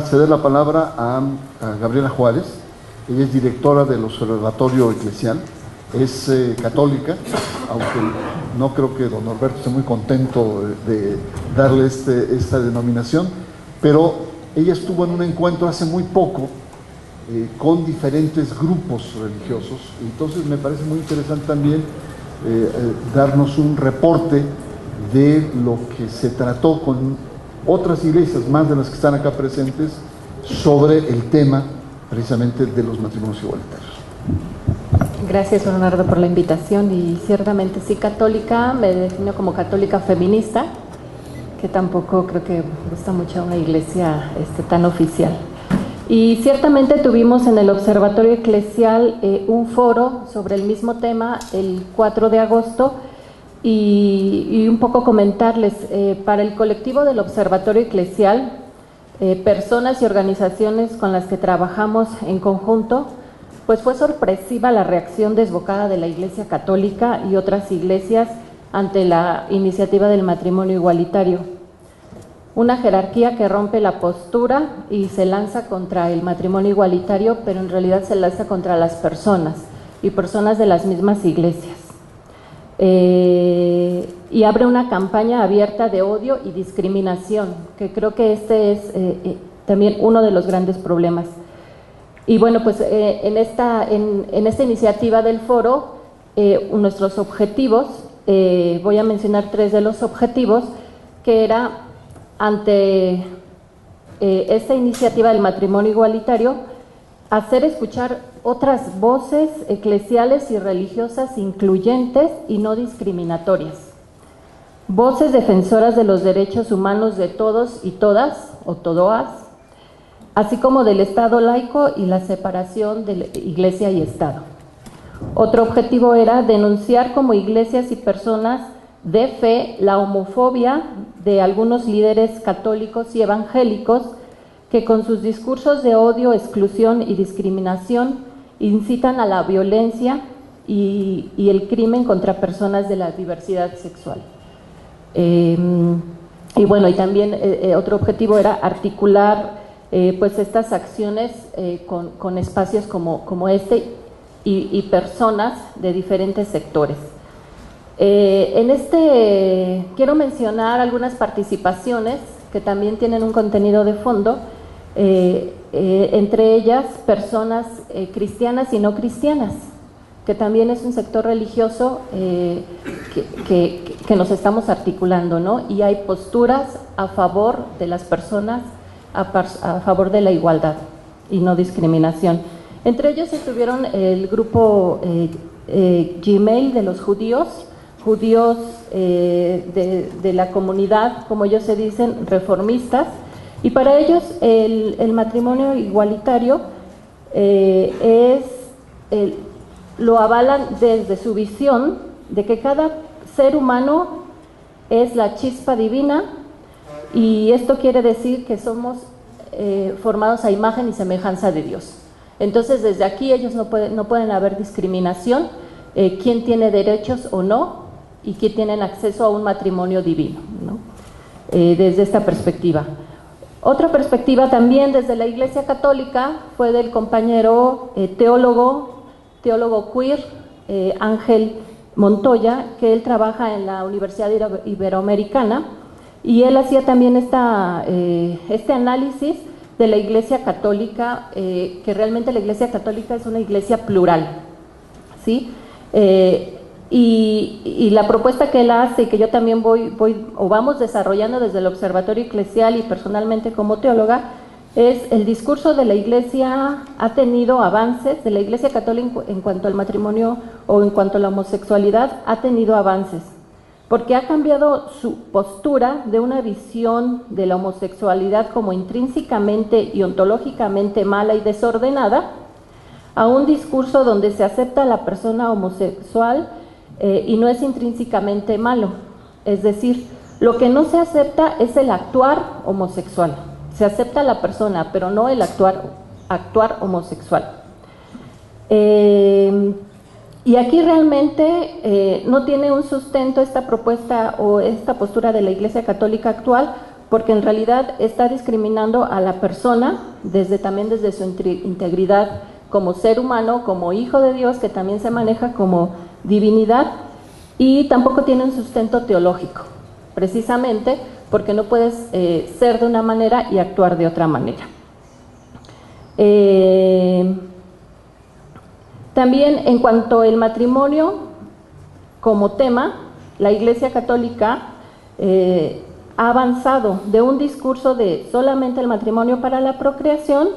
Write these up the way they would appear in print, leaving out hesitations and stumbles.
ceder la palabra a Gabriela Juárez. Ella es directora del Observatorio Eclesial, es católica, aunque no creo que don Norberto esté muy contento de darle esta denominación, pero ella estuvo en un encuentro hace muy poco con diferentes grupos religiosos, entonces me parece muy interesante también darnos un reporte de lo que se trató con otras iglesias, más de las que están acá presentes, sobre el tema precisamente de los matrimonios igualitarios. Gracias, Leonardo, por la invitación. Y ciertamente sí, católica, me defino como católica feminista, que tampoco creo que gusta mucho a una iglesia tan oficial. Y ciertamente tuvimos en el Observatorio Eclesial un foro sobre el mismo tema el 4 de agosto y un poco comentarles, para el colectivo del Observatorio Eclesial, personas y organizaciones con las que trabajamos en conjunto, pues fue sorpresiva la reacción desbocada de la Iglesia Católica y otras iglesias ante la iniciativa del matrimonio igualitario. Una jerarquía que rompe la postura y se lanza contra el matrimonio igualitario, pero en realidad se lanza contra las personas y personas de las mismas iglesias. Y abre una campaña abierta de odio y discriminación, que creo que este es también uno de los grandes problemas. Y bueno, pues en esta iniciativa del foro, nuestros objetivos, voy a mencionar 3 de los objetivos, que era ante esta iniciativa del matrimonio igualitario, hacer escuchar otras voces eclesiales y religiosas incluyentes y no discriminatorias. Voces defensoras de los derechos humanos de todos y todas, o todoas, así como del Estado laico y la separación de Iglesia y Estado. Otro objetivo era denunciar como iglesias y personas de fe la homofobia de algunos líderes católicos y evangélicos que con sus discursos de odio, exclusión y discriminación incitan a la violencia y el crimen contra personas de la diversidad sexual. Y bueno, y también otro objetivo era articular pues estas acciones con espacios como este y personas de diferentes sectores. Quiero mencionar algunas participaciones que también tienen un contenido de fondo, entre ellas personas cristianas y no cristianas, que también es un sector religioso que nos estamos articulando, ¿no? Y hay posturas a favor de las personas, a favor de la igualdad y no discriminación. Entre ellos estuvieron el grupo Gmail de los judíos de la comunidad, como ellos se dicen, reformistas, y para ellos el matrimonio igualitario lo avalan desde su visión de que cada ser humano es la chispa divina, y esto quiere decir que somos formados a imagen y semejanza de Dios. Entonces desde aquí ellos no pueden haber discriminación, quién tiene derechos o no, y quién tienen acceso a un matrimonio divino, ¿no? Desde esta perspectiva. Otra perspectiva también desde la Iglesia Católica fue del compañero teólogo queer, Ángel Montoya, que él trabaja en la Universidad Iberoamericana, y él hacía también este análisis de la Iglesia Católica, que realmente la Iglesia Católica es una iglesia plural, ¿sí? Y la propuesta que él hace y que yo también vamos desarrollando desde el Observatorio Eclesial y personalmente como teóloga, es el discurso de la Iglesia ha tenido avances, de la Iglesia Católica en cuanto al matrimonio o en cuanto a la homosexualidad ha tenido avances, porque ha cambiado su postura de una visión de la homosexualidad como intrínsecamente y ontológicamente mala y desordenada, a un discurso donde se acepta a la persona homosexual y no es intrínsecamente malo. Es decir, lo que no se acepta es el actuar homosexual. Se acepta a la persona, pero no el actuar homosexual. Y aquí realmente no tiene un sustento esta propuesta o esta postura de la Iglesia Católica actual, porque en realidad está discriminando a la persona también desde su integridad como ser humano, como hijo de Dios, que también se maneja como divinidad, y tampoco tiene un sustento teológico, precisamente porque no puedes ser de una manera y actuar de otra manera. También en cuanto al matrimonio como tema, la Iglesia Católica ha avanzado de un discurso de solamente el matrimonio para la procreación,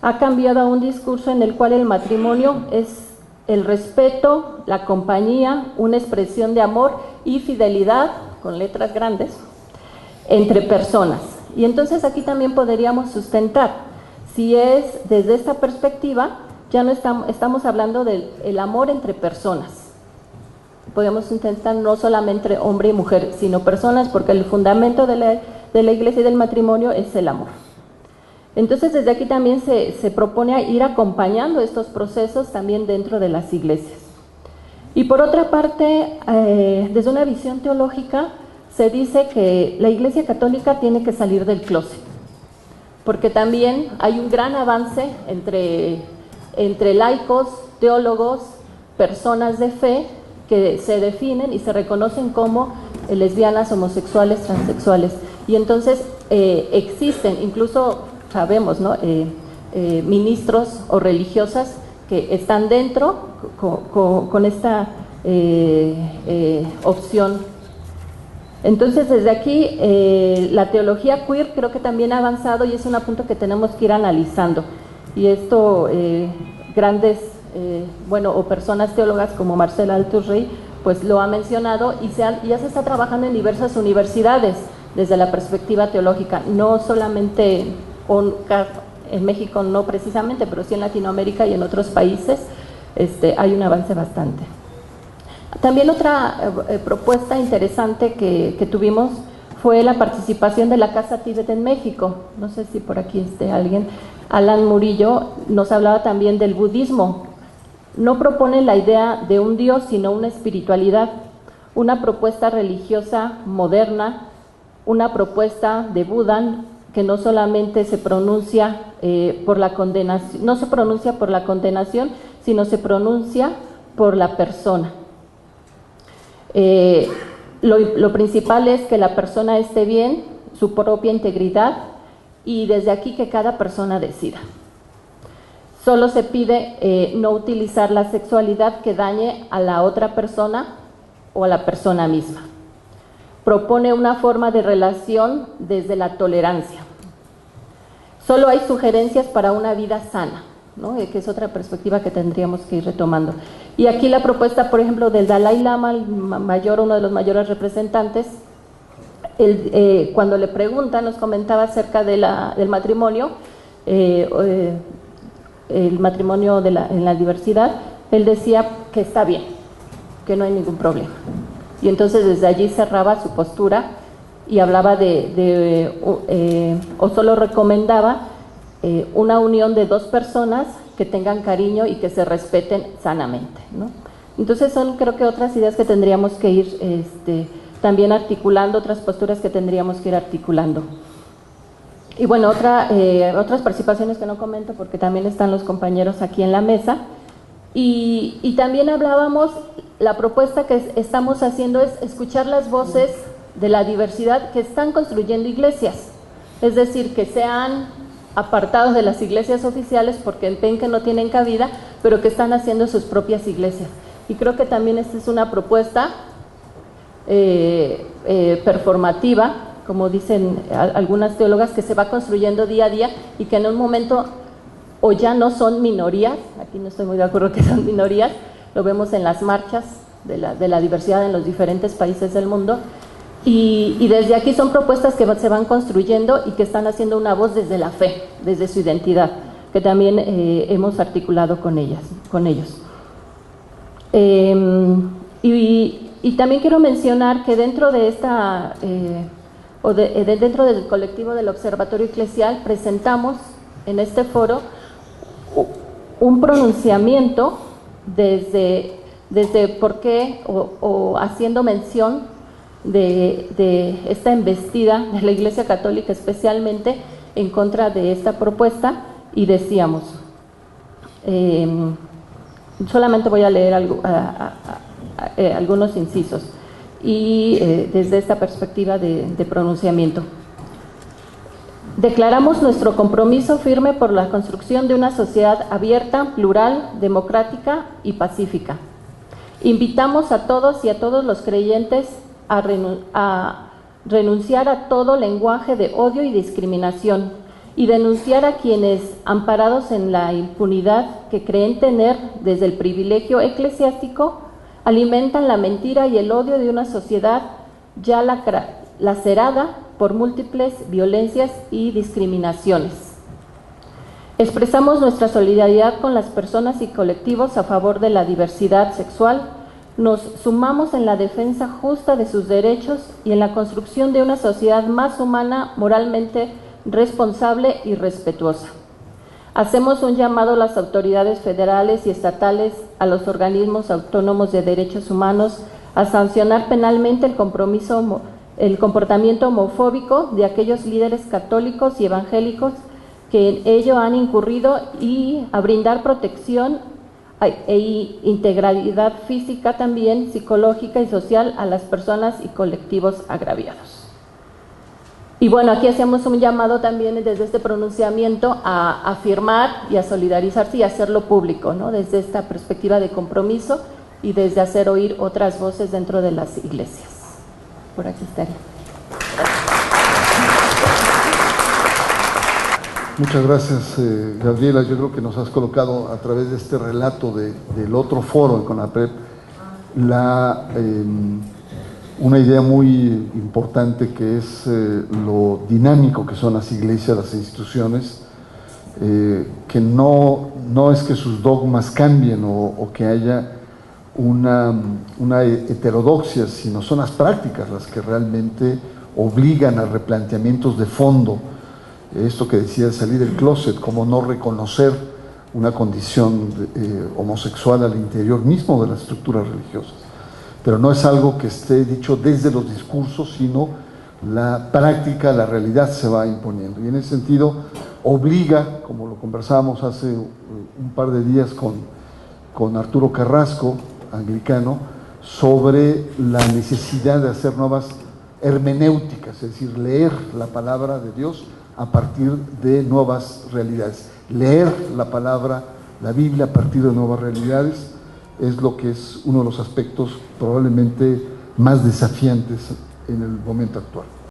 ha cambiado a un discurso en el cual el matrimonio es el respeto, la compañía, una expresión de amor y fidelidad, con letras grandes, entre personas. Y entonces aquí también podríamos sustentar, si es desde esta perspectiva, ya no estamos hablando del amor entre personas. Podemos intentar no solamente entre hombre y mujer, sino personas, porque el fundamento de la Iglesia y del matrimonio es el amor. Entonces desde aquí también se propone ir acompañando estos procesos también dentro de las iglesias. Y por otra parte, desde una visión teológica, se dice que la Iglesia Católica tiene que salir del closet, porque también hay un gran avance entre laicos, teólogos, personas de fe que se definen y se reconocen como lesbianas, homosexuales, transexuales. Y entonces existen, incluso sabemos, ¿no? Ministros o religiosas que están dentro con esta opción. Entonces desde aquí la teología queer creo que también ha avanzado y es un punto que tenemos que ir analizando, y esto grandes o personas teólogas como Marcela Altusrey pues lo ha mencionado, y ya se está trabajando en diversas universidades desde la perspectiva teológica, no solamente en México, no precisamente, pero sí en Latinoamérica y en otros países hay un avance bastante. También otra propuesta interesante que tuvimos fue la participación de la Casa Tíbet en México. No sé si por aquí esté alguien. Alan Murillo nos hablaba también del budismo. No propone la idea de un Dios, sino una espiritualidad, una propuesta religiosa moderna, una propuesta de Buda que no solamente se pronuncia por la condenación, no se pronuncia por la condenación, sino se pronuncia por la persona. Lo principal es que la persona esté bien, su propia integridad, y desde aquí que cada persona decida. Solo se pide no utilizar la sexualidad que dañe a la otra persona o a la persona misma. Propone una forma de relación desde la tolerancia. Solo hay sugerencias para una vida sana, ¿no? Que es otra perspectiva que tendríamos que ir retomando. Y aquí la propuesta, por ejemplo, del Dalai Lama, uno de los mayores representantes, cuando le preguntan, nos comentaba acerca del matrimonio, el matrimonio en la diversidad, él decía que está bien, que no hay ningún problema. Y entonces desde allí cerraba su postura y hablaba o solo recomendaba una unión de dos personas que tengan cariño y que se respeten sanamente, ¿no? Entonces son, creo que, otras ideas que tendríamos que ir también articulando, otras posturas que tendríamos que ir articulando. Y bueno, otras participaciones que no comento porque también están los compañeros aquí en la mesa. Y también hablábamos, la propuesta que estamos haciendo es escuchar las voces de la diversidad que están construyendo iglesias, es decir, que se han apartado de las iglesias oficiales porque ven que no tienen cabida, pero que están haciendo sus propias iglesias. Y creo que también esta es una propuesta performativa, como dicen algunas teólogas, que se va construyendo día a día y que en un momento o ya no son minorías, aquí no estoy muy de acuerdo que son minorías, lo vemos en las marchas de la diversidad en los diferentes países del mundo, y desde aquí son propuestas que se van construyendo y que están haciendo una voz desde la fe, desde su identidad, que también hemos articulado con ellos. Y también quiero mencionar que dentro de dentro del colectivo del Observatorio Eclesial presentamos en este foro un pronunciamiento desde por qué o haciendo mención de esta embestida de la Iglesia Católica, especialmente en contra de esta propuesta, y decíamos, solamente voy a leer algunos incisos, y desde esta perspectiva de pronunciamiento. Declaramos nuestro compromiso firme por la construcción de una sociedad abierta, plural, democrática y pacífica. Invitamos a todos y a todos los creyentes a renunciar a todo lenguaje de odio y discriminación y denunciar a quienes, amparados en la impunidad que creen tener desde el privilegio eclesiástico, alimentan la mentira y el odio de una sociedad ya lacerada por múltiples violencias y discriminaciones. Expresamos nuestra solidaridad con las personas y colectivos a favor de la diversidad sexual, nos sumamos en la defensa justa de sus derechos y en la construcción de una sociedad más humana, moralmente responsable y respetuosa. Hacemos un llamado a las autoridades federales y estatales, a los organismos autónomos de derechos humanos, a sancionar penalmente el comportamiento homofóbico de aquellos líderes católicos y evangélicos que en ello han incurrido y a brindar protección e integralidad física también, psicológica y social a las personas y colectivos agraviados. Y bueno, aquí hacemos un llamado también desde este pronunciamiento a afirmar y a solidarizarse y a hacerlo público, ¿no? Desde esta perspectiva de compromiso y desde hacer oír otras voces dentro de las iglesias. Por aquí estaría. Muchas gracias, Gabriela. Yo creo que nos has colocado a través de este relato del otro foro con la PREP una idea muy importante, que es lo dinámico que son las iglesias, las instituciones, que no es que sus dogmas cambien o que haya una heterodoxia, sino son las prácticas las que realmente obligan a replanteamientos de fondo. Esto que decía de salir del closet, como no reconocer una condición homosexual al interior mismo de las estructuras religiosas. Pero no es algo que esté dicho desde los discursos, sino la práctica, la realidad se va imponiendo. Y en ese sentido obliga, como lo conversábamos hace un par de días con Arturo Carrasco, anglicano, sobre la necesidad de hacer nuevas hermenéuticas, es decir, leer la palabra de Dios a partir de nuevas realidades. Leer la palabra, la Biblia, a partir de nuevas realidades, es lo que es uno de los aspectos probablemente más desafiantes en el momento actual.